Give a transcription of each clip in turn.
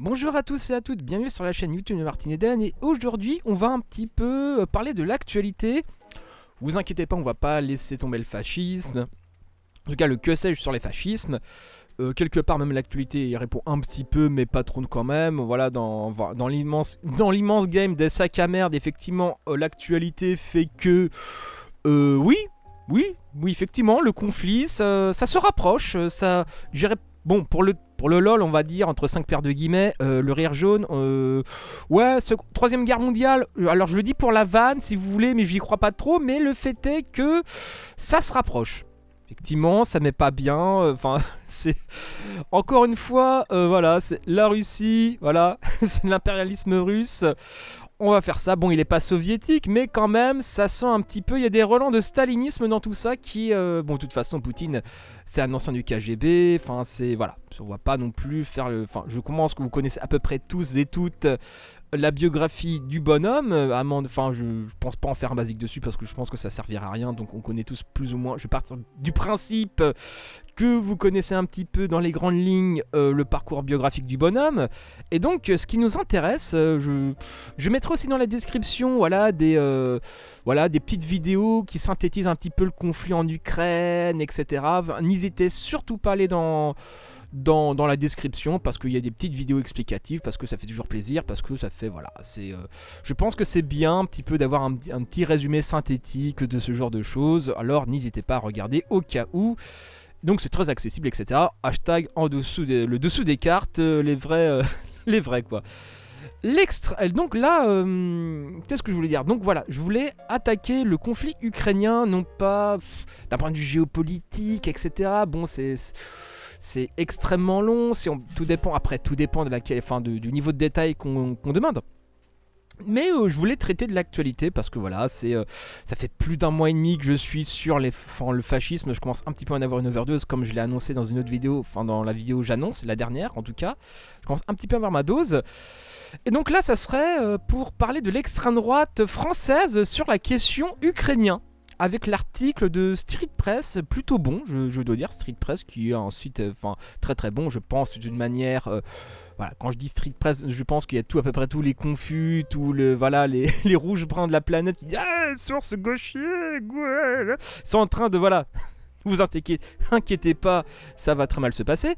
Bonjour à tous et à toutes, bienvenue sur la chaîne YouTube de Martin Eden et aujourd'hui on va un petit peu parler de l'actualité. Vous inquiétez pas, on va pas laisser tomber le fascisme, en tout cas le que sais-je sur les fascismes. Quelque part même l'actualité y répond un petit peu mais pas trop quand même. Voilà, dans l'immense game des sacs à merde, effectivement l'actualité fait que oui, effectivement le conflit ça se rapproche, ça j'irais. Bon, pour le LOL, on va dire, entre 5 paires de guillemets, le rire jaune, ouais, troisième guerre mondiale, alors je le dis pour la vanne, si vous voulez, mais j'y crois pas trop, mais le fait est que ça se rapproche. Effectivement, ça met pas bien, enfin, c'est... Encore une fois, voilà, c'est la Russie, voilà, c'est l'impérialisme russe. On va faire ça, bon il est pas soviétique mais quand même ça sent un petit peu, il y a des relents de stalinisme dans tout ça qui, bon de toute façon Poutine c'est un ancien du KGB, enfin c'est, voilà, on va pas non plus faire le, enfin je commence que vous connaissez à peu près tous et toutes la biographie du bonhomme, enfin je pense pas en faire un basique dessus parce que je pense que ça servira à rien, donc on connaît tous plus ou moins, je vais partir du principe que vous connaissez un petit peu dans les grandes lignes le parcours biographique du bonhomme. Et donc ce qui nous intéresse, je mettrai aussi dans la description voilà, des petites vidéos qui synthétisent un petit peu le conflit en Ukraine, etc. N'hésitez surtout pas à aller dans la description parce qu'il y a des petites vidéos explicatives, parce que ça fait toujours plaisir, parce que ça fait, voilà, c'est, je pense que c'est bien un petit peu d'avoir un petit résumé synthétique de ce genre de choses, alors n'hésitez pas à regarder au cas où. Donc c'est très accessible, etc. Hashtag en dessous le dessous des cartes, les vrais, les vrais quoi. Donc là, qu'est-ce que je voulais dire? Donc voilà, je voulais attaquer le conflit ukrainien, non pas d'un point de vue géopolitique, etc. Bon, c'est extrêmement long, tout dépend du niveau de détail qu'on demande. Mais je voulais traiter de l'actualité parce que voilà, ça fait plus d'un mois et demi que je suis sur le fascisme. Je commence un petit peu à en avoir une overdose, comme je l'ai annoncé dans une autre vidéo, enfin dans la vidéo j'annonce, la dernière en tout cas. Je commence un petit peu à avoir ma dose. Et donc là, ça serait pour parler de l'extrême droite française sur la question ukrainienne. Avec l'article de Street Press, plutôt bon, je dois dire, Street Press, qui est un site très très bon, je pense, d'une manière... voilà, quand je dis Street Press, je pense qu'il y a à peu près tous les confus, les rouges bruns de la planète qui disent « Ah, source gauchier, ils sont en train de... voilà ». Vous inquiétez pas, ça va très mal se passer.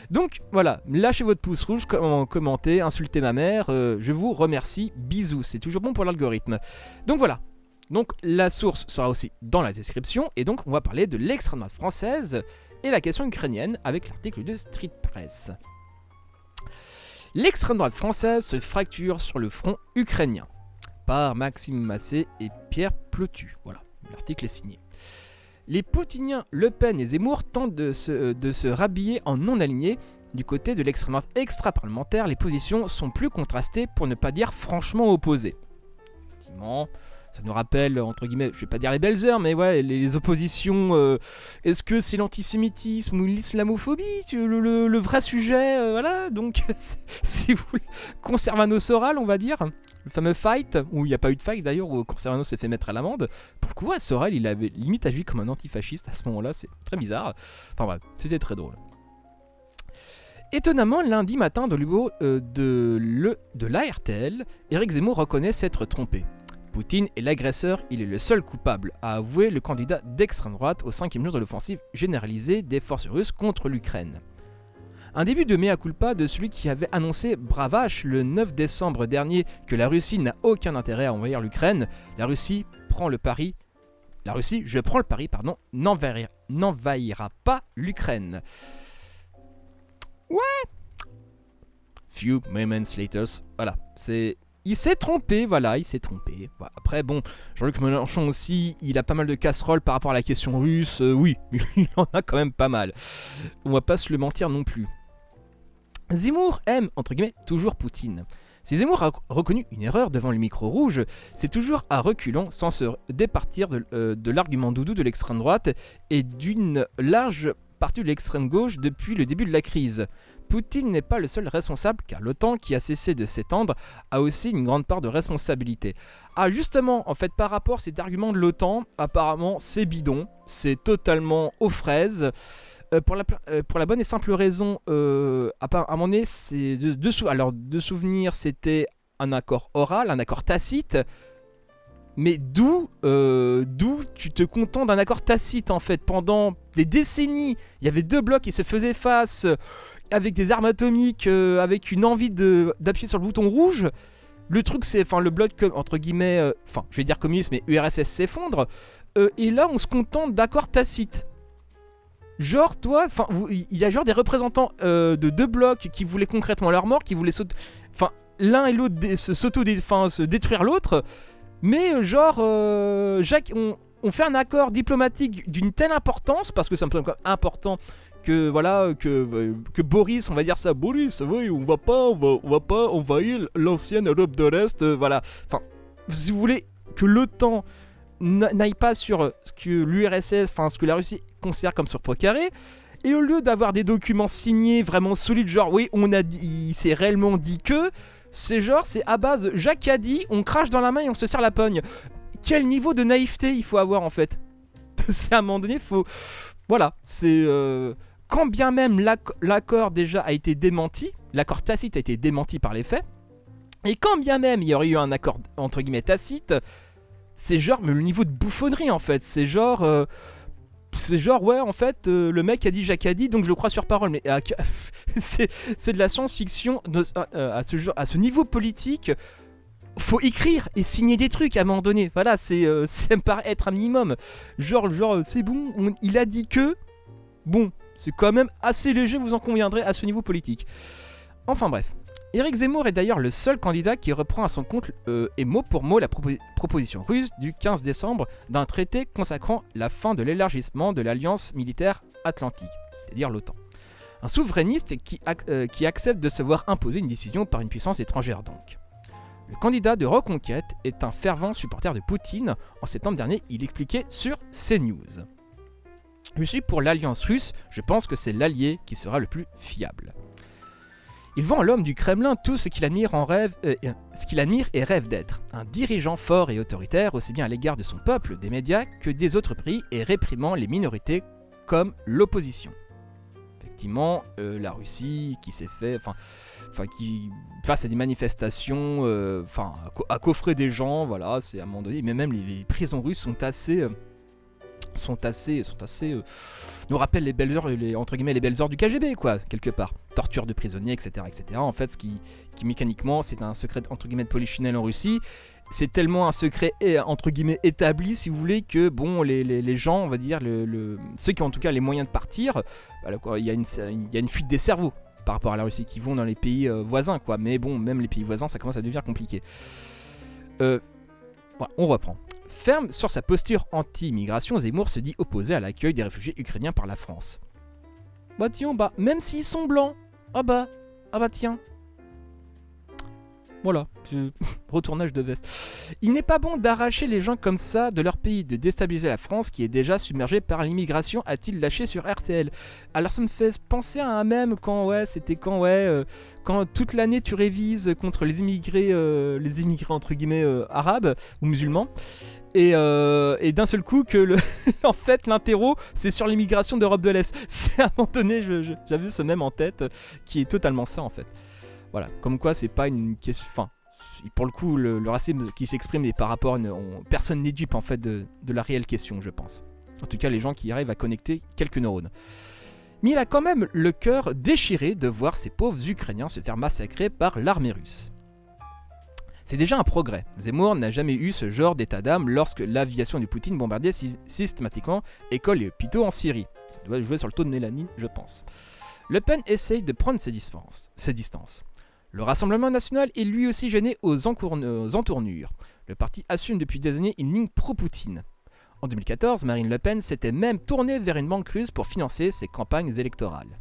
Donc voilà, lâchez votre pouce rouge, commentez, insultez ma mère, je vous remercie, bisous, c'est toujours bon pour l'algorithme. Donc voilà. Donc la source sera aussi dans la description et donc on va parler de l'extrême droite française et la question ukrainienne avec l'article de Street Press. L'extrême droite française se fracture sur le front ukrainien par Maxime Massé et Pierre Plotu. Voilà, l'article est signé. Les poutiniens Le Pen et Zemmour tentent de se rhabiller en non-alignés. Du côté de l'extrême droite extra-parlementaire, les positions sont plus contrastées pour ne pas dire franchement opposées. Effectivement, ça nous rappelle, entre guillemets, je vais pas dire les belles heures, mais ouais, les oppositions, est-ce que c'est l'antisémitisme ou l'islamophobie, le vrai sujet, voilà, donc, si vous voulez, Conservano-Soral, on va dire, le fameux fight, où il n'y a pas eu de fight d'ailleurs, où Conservano s'est fait mettre à l'amende, pour le coup, ouais, Soral, il avait limite agi comme un antifasciste à ce moment-là, c'est très bizarre, enfin bref, c'était très drôle. Étonnamment, lundi matin, de l'UO de l'ARTL, Éric Zemmour reconnaît s'être trompé. Poutine est l'agresseur, il est le seul coupable, a avoué le candidat d'extrême droite au 5e jour de l'offensive généralisée des forces russes contre l'Ukraine. Un début de mea culpa de celui qui avait annoncé bravache le 9 décembre dernier que la Russie n'a aucun intérêt à envahir l'Ukraine. La Russie, je prends le pari, n'envahira pas l'Ukraine. Ouais. Few moments later, voilà, il s'est trompé, voilà, il s'est trompé. Voilà. Après, bon, Jean-Luc Mélenchon aussi, il a pas mal de casseroles par rapport à la question russe. Oui, il en a quand même pas mal. On va pas se le mentir non plus. Zemmour aime, entre guillemets, toujours Poutine. Si Zemmour a reconnu une erreur devant le micro rouge, c'est toujours à reculons sans se départir de l'argument doudou de l'extrême droite et d'une large partie de l'extrême gauche depuis le début de la crise. Poutine n'est pas le seul responsable car l'OTAN, qui a cessé de s'étendre, a aussi une grande part de responsabilité. Ah justement, en fait, par rapport à cet argument de l'OTAN, apparemment c'est bidon, c'est totalement aux fraises. Pour la bonne et simple raison, à un moment donné, c'est de souvenir, c'était un accord oral, un accord tacite. Mais d'où tu te contentes d'un accord tacite en fait. Pendant des décennies, il y avait deux blocs qui se faisaient face avec des armes atomiques, avec une envie d'appuyer sur le bouton rouge. Le truc c'est, le bloc entre guillemets, je vais dire communiste, mais URSS s'effondre. Et là on se contente d'accords tacites. Genre toi, il y a genre des représentants de deux blocs qui voulaient concrètement leur mort, qui voulaient l'un et l'autre se détruire l'autre. Mais Jacques, on fait un accord diplomatique d'une telle importance, parce que ça me semble important que que Boris, on va dire ça, Boris, oui, on va pas envahir l'ancienne Europe de l'Est, voilà. Enfin, si vous voulez que l'OTAN n'aille pas sur ce que l'URSS, ce que la Russie considère comme surpoids carré, et au lieu d'avoir des documents signés vraiment solides, genre oui, il s'est réellement dit que. C'est à base, Jacques a dit, on crache dans la main et on se serre la pogne. Quel niveau de naïveté il faut avoir en fait. C'est à un moment donné, voilà, c'est... Quand bien même l'accord déjà a été démenti, l'accord tacite a été démenti par les faits, et quand bien même il y aurait eu un accord entre guillemets tacite, c'est mais le niveau de bouffonnerie en fait, c'est ouais, en fait, le mec a dit, Jacques a dit, donc je crois sur parole. Mais c'est de la science-fiction à ce niveau politique. Faut écrire et signer des trucs à un moment donné. Voilà, ça me paraît être un minimum. C'est bon, il a dit que. Bon, c'est quand même assez léger, vous en conviendrez, à ce niveau politique. Enfin bref. Éric Zemmour est d'ailleurs le seul candidat qui reprend à son compte et mot pour mot la proposition russe du 15 décembre d'un traité consacrant la fin de l'élargissement de l'Alliance militaire atlantique, c'est-à-dire l'OTAN. Un souverainiste qui accepte de se voir imposer une décision par une puissance étrangère donc. Le candidat de Reconquête est un fervent supporter de Poutine. En septembre dernier, il expliquait sur CNews. Je suis pour l'alliance russe, je pense que c'est l'allié qui sera le plus fiable. Il vend à l'homme du Kremlin tout ce qu'il admire et rêve d'être. Un dirigeant fort et autoritaire, aussi bien à l'égard de son peuple, des médias, que des autres pays, et réprimant les minorités comme l'opposition. Effectivement, la Russie qui s'est fait... qui face à des manifestations, à coffrer des gens, voilà, c'est à un moment donné, mais même les prisons russes sont assez nous rappellent les belles heures, entre guillemets les belles heures du KGB quoi, quelque part. Torture de prisonniers, etc. En fait, ce qui mécaniquement, c'est un secret entre guillemets de polichinelle en Russie. C'est tellement un secret entre guillemets établi, si vous voulez, que bon, les gens, on va dire, ceux qui ont en tout cas les moyens de partir, voilà, quoi, il y a une fuite des cerveaux par rapport à la Russie qui vont dans les pays voisins, quoi. Mais bon, même les pays voisins, ça commence à devenir compliqué. Voilà, on reprend. Ferme sur sa posture anti-immigration, Zemmour se dit opposé à l'accueil des réfugiés ukrainiens par la France. Bah tiens, même s'ils sont blancs, ah bah tiens. Voilà, retournage de veste. Il n'est pas bon d'arracher les gens comme ça de leur pays, de déstabiliser la France qui est déjà submergée par l'immigration, a-t-il lâché sur RTL. Alors ça me fait penser à un mème quand toute l'année tu révises contre les immigrés entre guillemets arabes ou musulmans. Et d'un seul coup en fait l'interro c'est sur l'immigration d'Europe de l'Est. C'est à un moment donné j'avais ce mème en tête qui est totalement ça en fait. Voilà, comme quoi c'est pas une question... Enfin, pour le coup, le racisme qui s'exprime est par rapport personne n'est dupe en fait de la réelle question, je pense. En tout cas, les gens qui arrivent à connecter quelques neurones. Mais il a quand même le cœur déchiré de voir ces pauvres Ukrainiens se faire massacrer par l'armée russe. C'est déjà un progrès. Zemmour n'a jamais eu ce genre d'état d'âme lorsque l'aviation de Poutine bombardait systématiquement écoles et hôpitaux en Syrie. Ça doit jouer sur le taux de mélanine, je pense. Le Pen essaye de prendre ses distances. Le Rassemblement national est lui aussi gêné aux entournures. Le parti assume depuis des années une ligne pro-Poutine. En 2014, Marine Le Pen s'était même tournée vers une banque russe pour financer ses campagnes électorales.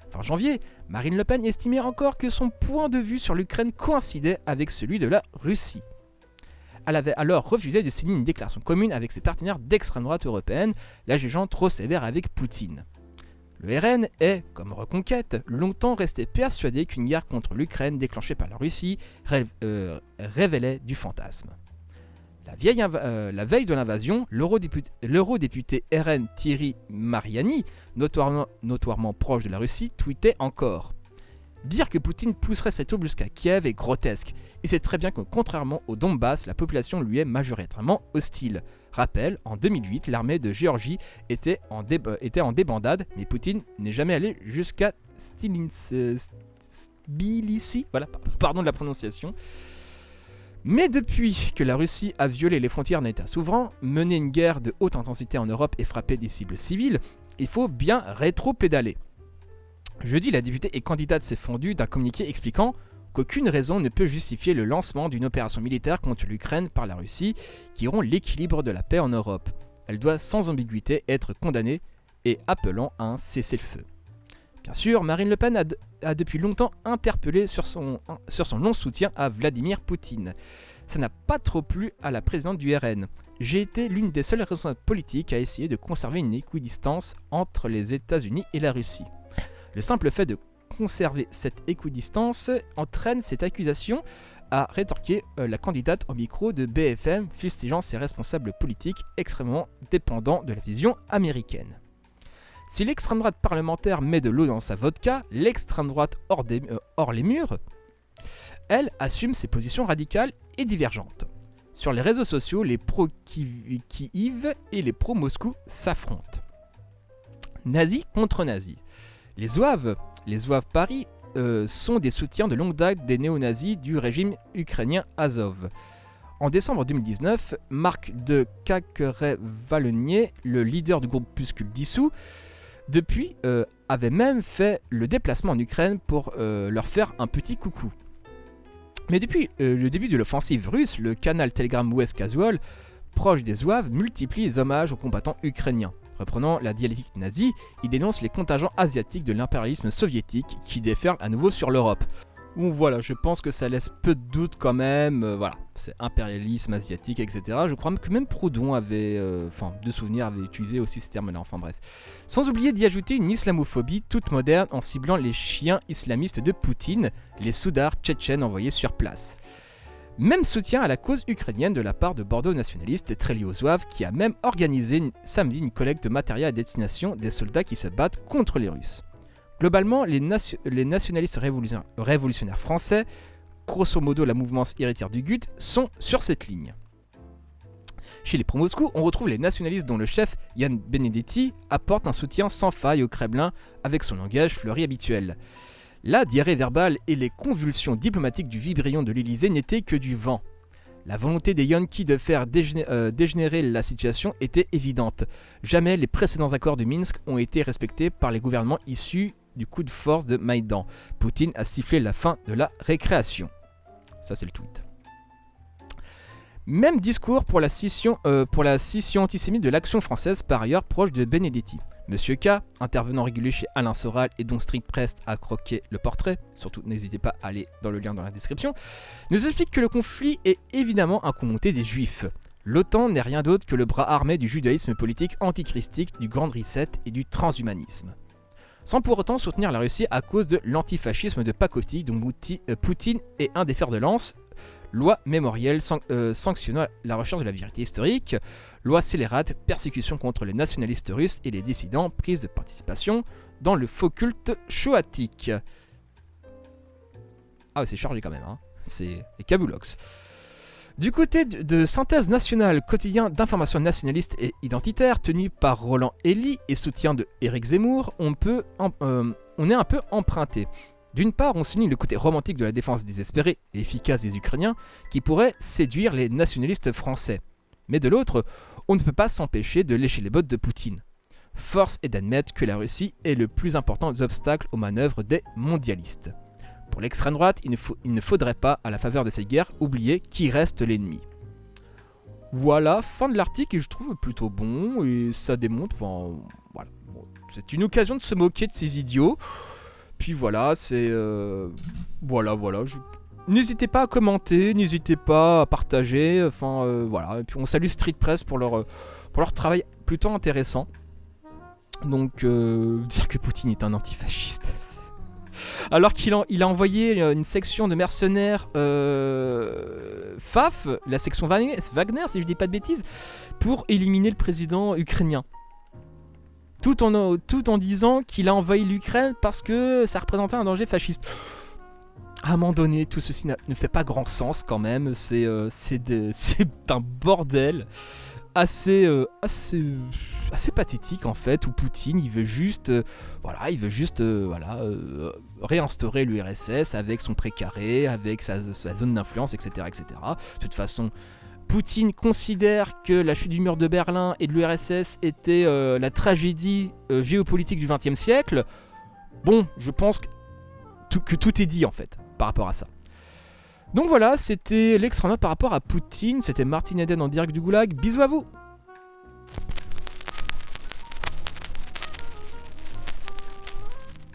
Fin janvier, Marine Le Pen estimait encore que son point de vue sur l'Ukraine coïncidait avec celui de la Russie. Elle avait alors refusé de signer une déclaration commune avec ses partenaires d'extrême droite européenne, la jugeant trop sévère avec Poutine. Le RN est, comme Reconquête, longtemps resté persuadé qu'une guerre contre l'Ukraine déclenchée par la Russie révélait du fantasme. La veille de l'invasion, l'eurodéputé RN Thierry Mariani, notoirement proche de la Russie, tweetait encore: dire que Poutine pousserait ses troupes jusqu'à Kiev est grotesque. Il sait très bien que, contrairement au Donbass, la population lui est majoritairement hostile. Rappel, en 2008, l'armée de Géorgie était en débandade, mais Poutine n'est jamais allé jusqu'à Tbilissi, voilà, pardon de la prononciation. Mais depuis que la Russie a violé les frontières d'un État souverain, mené une guerre de haute intensité en Europe et frappé des cibles civiles, il faut bien rétro-pédaler. Jeudi, la députée et candidate s'est fendue d'un communiqué expliquant qu'aucune raison ne peut justifier le lancement d'une opération militaire contre l'Ukraine par la Russie qui rompt l'équilibre de la paix en Europe. Elle doit sans ambiguïté être condamnée et appelant à un cessez-le-feu. Bien sûr, Marine Le Pen a depuis longtemps interpellé sur son long soutien à Vladimir Poutine. Ça n'a pas trop plu à la présidente du RN. J'ai été l'une des seules responsables politiques à essayer de conserver une équidistance entre les États-Unis et la Russie. Le simple fait de conserver cette équidistance entraîne cette accusation, a rétorqué la candidate au micro de BFM, fustigeant ses responsables politiques extrêmement dépendants de la vision américaine. Si l'extrême droite parlementaire met de l'eau dans sa vodka, l'extrême droite hors les murs, elle assume ses positions radicales et divergentes. Sur les réseaux sociaux, les pro-Kiev et les pro-Moscou s'affrontent. Nazis contre nazis. Les Zouaves Paris sont des soutiens de longue date des néo-nazis du régime ukrainien Azov. En décembre 2019, Marc de Caqueret-Valenier, le leader du groupuscule dissous, depuis avait même fait le déplacement en Ukraine pour leur faire un petit coucou. Mais depuis le début de l'offensive russe, le canal Telegram West Casual, proche des Zouaves, multiplie les hommages aux combattants ukrainiens. Reprenant la dialectique nazie, il dénonce les contingents asiatiques de l'impérialisme soviétique qui déferlent à nouveau sur l'Europe. Bon voilà, je pense que ça laisse peu de doute quand même, voilà, c'est impérialisme asiatique, etc. Je crois que même Proudhon avait, de souvenirs, avait utilisé aussi ces termes-là, enfin bref. Sans oublier d'y ajouter une islamophobie toute moderne en ciblant les chiens islamistes de Poutine, les soudars tchétchènes envoyés sur place. Même soutien à la cause ukrainienne de la part de Bordeaux nationaliste très lié aux Zouaves qui a même organisé samedi une collecte de matériel à destination des soldats qui se battent contre les Russes. Globalement, les nationalistes révolutionnaires français, grosso modo la mouvance héritière du GUT, sont sur cette ligne. Chez les pro-Moscou, on retrouve les nationalistes dont le chef, Yann Benedetti, apporte un soutien sans faille au Kremlin avec son langage fleuri habituel. La diarrhée verbale et les convulsions diplomatiques du vibrion de l'Élysée n'étaient que du vent. La volonté des Yankees de faire dégénérer la situation était évidente. Jamais les précédents accords de Minsk ont été respectés par les gouvernements issus du coup de force de Maïdan. Poutine a sifflé la fin de la récréation. Ça, c'est le tweet. Même discours pour la scission antisémite de l'Action française, par ailleurs proche de Benedetti. Monsieur K, intervenant régulier chez Alain Soral et dont Strict Press a croqué le portrait, surtout n'hésitez pas à aller dans le lien dans la description, nous explique que le conflit est évidemment un coup monté des Juifs. L'OTAN n'est rien d'autre que le bras armé du judaïsme politique antichristique, du Grand Reset et du transhumanisme. Sans pour autant soutenir la Russie à cause de l'antifascisme de pacotille dont Poutine est un des fers de lance, loi mémorielle sanctionnant la recherche de la vérité historique, loi scélérate, persécution contre les nationalistes russes et les dissidents, prise de participation dans le faux culte shoatique. Ah ouais, c'est chargé quand même, hein. C'est les Kabulox. Du côté de Synthèse Nationale, quotidien d'information nationaliste et identitaire, tenu par Roland Elie et soutien de Éric Zemmour, on est un peu emprunté. D'une part, on souligne le côté romantique de la défense désespérée et efficace des Ukrainiens qui pourrait séduire les nationalistes français. Mais de l'autre, on ne peut pas s'empêcher de lécher les bottes de Poutine. Force est d'admettre que la Russie est le plus important des obstacles aux manœuvres des mondialistes. Pour l'extrême droite, il ne faudrait pas, à la faveur de cette guerre, oublier qui reste l'ennemi. Voilà, fin de l'article, et je trouve plutôt bon, et ça démontre, voilà. Bon, c'est une occasion de se moquer de ces idiots. Puis voilà, c'est... Voilà. N'hésitez pas à commenter, n'hésitez pas à partager, voilà. Et puis on salue Street Press pour leur travail plutôt intéressant. Donc, dire que Poutine est un antifasciste... Alors qu'il a envoyé une section de mercenaires FAF, la section Wagner, si je dis pas de bêtises, pour éliminer le président ukrainien. Tout en disant qu'il a envahi l'Ukraine parce que ça représentait un danger fasciste. À un moment donné, tout ceci ne fait pas grand sens quand même. C'est un bordel assez pathétique en fait, où Poutine il veut juste réinstaurer l'URSS avec son précaré, avec sa zone d'influence, etc., etc. De toute façon, Poutine considère que la chute du mur de Berlin et de l'URSS était la tragédie géopolitique du XXe siècle. Bon, je pense que tout est dit en fait par rapport à ça. Donc voilà, c'était l'extra note par rapport à Poutine. C'était Martin Eden en direct du Goulag. Bisous à vous.